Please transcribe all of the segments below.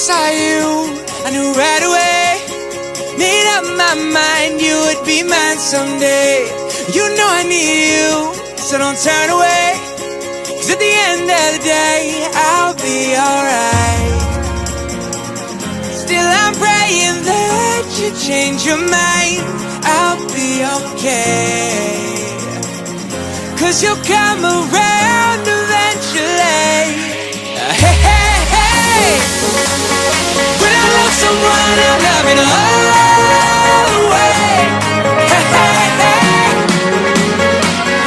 saw you, I knew right away. Made up my mind you would be mine someday. You know I need you, so don't turn away. 'Cause at the end of the day, I'll be alright. Still I'm praying that you change your mind. I'll be okay. 'Cause you'll come around eventually. Hey, hey, hey. When I love someone, I'm loving all the way. Hey, hey, hey.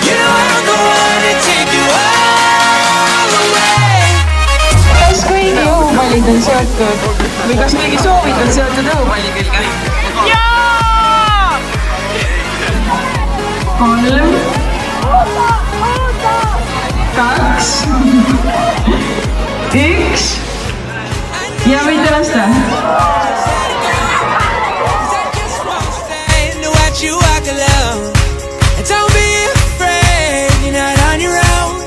You know I'm the one to take you all the way. Kas kõigi õhupallid on seotud või kas kõigi soovid on seotud õhupalli külge? Jaa! 3, 2, 1 ja võite lasta. You walk alone, and don't be afraid, you're not on your own.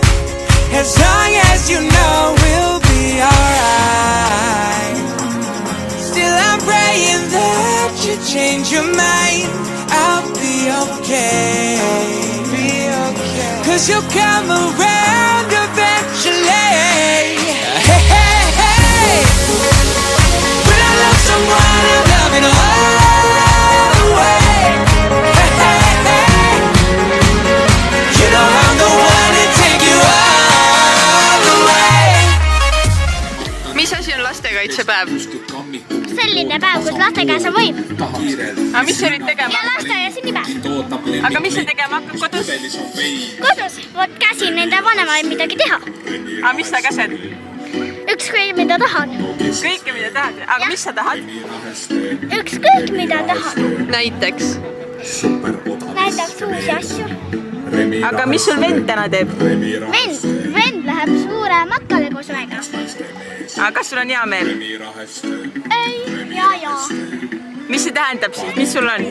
As long as you know we'll be alright. Still I'm praying that you change your mind. I'll be okay, be okay. 'Cause you'll come around eventually. Hey, hey, hey. When I love someone, I'm loving all the way. Mis asi on lastekaitsepäev? Selline päev, kus laste käes on võim. Aga mis sa olid tegema? Ja lasteaia sünnipäev. Aga mis sa tegema hakkad kodus? Kodus, vot käsin nende vanemaid midagi teha. Aga mis sa käsed? Ükskõik mida tahan. Kõike mida tahad? Aga mis sa tahad? Ükskõik mida tahan. Näiteks? Näiteks uusi asju. Aga mis sul vend täna teeb? Vend läheb suure matkale koos mega. Aga kas sul on hea meel? Ei, ja. Mis see tähendab siis? Mis sul on?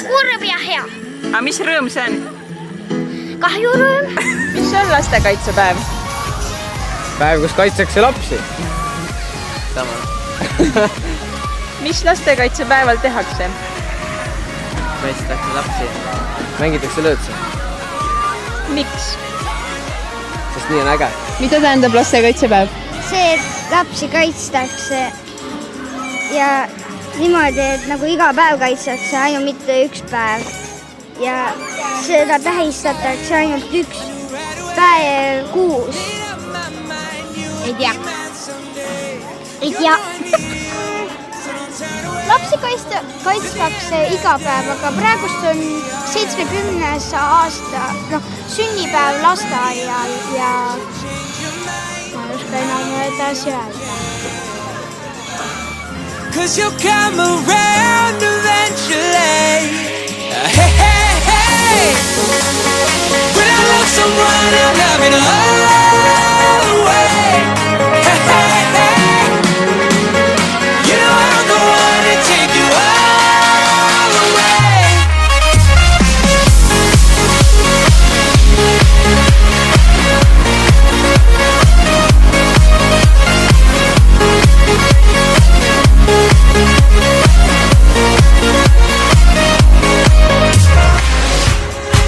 Kurb ja hea. Aga mis rõõm see on? Kahjurõõm. Mis on lastekaitsepäev? Päev, kus kaitstakse lapsi. Mis lastekaitsepäeval tehakse? Kaitstakse lapsi. Mängitakse löötse. Miks? Sest nii on äge. Mida tähendab lastekaitsepäev? See, et lapsi kaitstakse ja niimoodi, et nagu iga päev kaitstakse, ainult mitte üks päev. Ja seda tähistatakse ainult üks päev kuus. Ei tea. Lapsi kaitstakse iga päev, aga praegust on 70. aasta sünnipäev lasteaial ja ma ei oska enam edasi öelda. 'Cause you'll come around eventually. Hey, hey, hey. When I love someone, I'm loving all the way. Hey, hey, hey. You know I'm the one to take you all the way.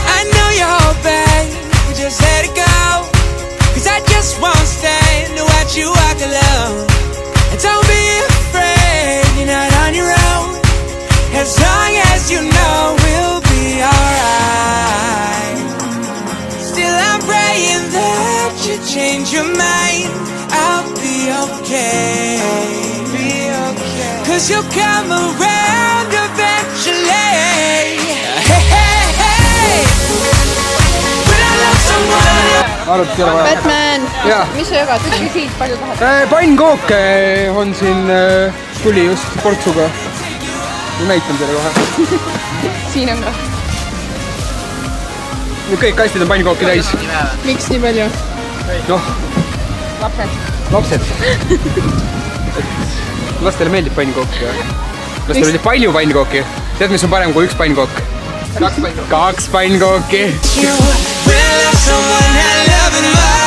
I know you're hoping we just let it go. 'Cause I just won't stand to watch you walk alone. And don't be afraid, you're not on your own. As long as you know we'll be alright. Still I'm praying that you change your mind. I'll be okay, be okay. 'Cause you'll come around eventually. Hey, hey, hey. When I love someone. Arvuti ole vaja. Batman! Jaa. Mis sa jagad? Üks visiit, palju tahad? Pannkooke on siin, tuli just portsuga. Näitan teile kohe. Siin on ka. Nüüd kõik kastid on pannkooki täis. Miks nii palju? Noh, lapsed. Lastele meeldib pannkook ja lastele meeldib palju pannkooki. Tead, mis on parem kui üks pannkook? 2 pannkooki. You will love someone that loving love.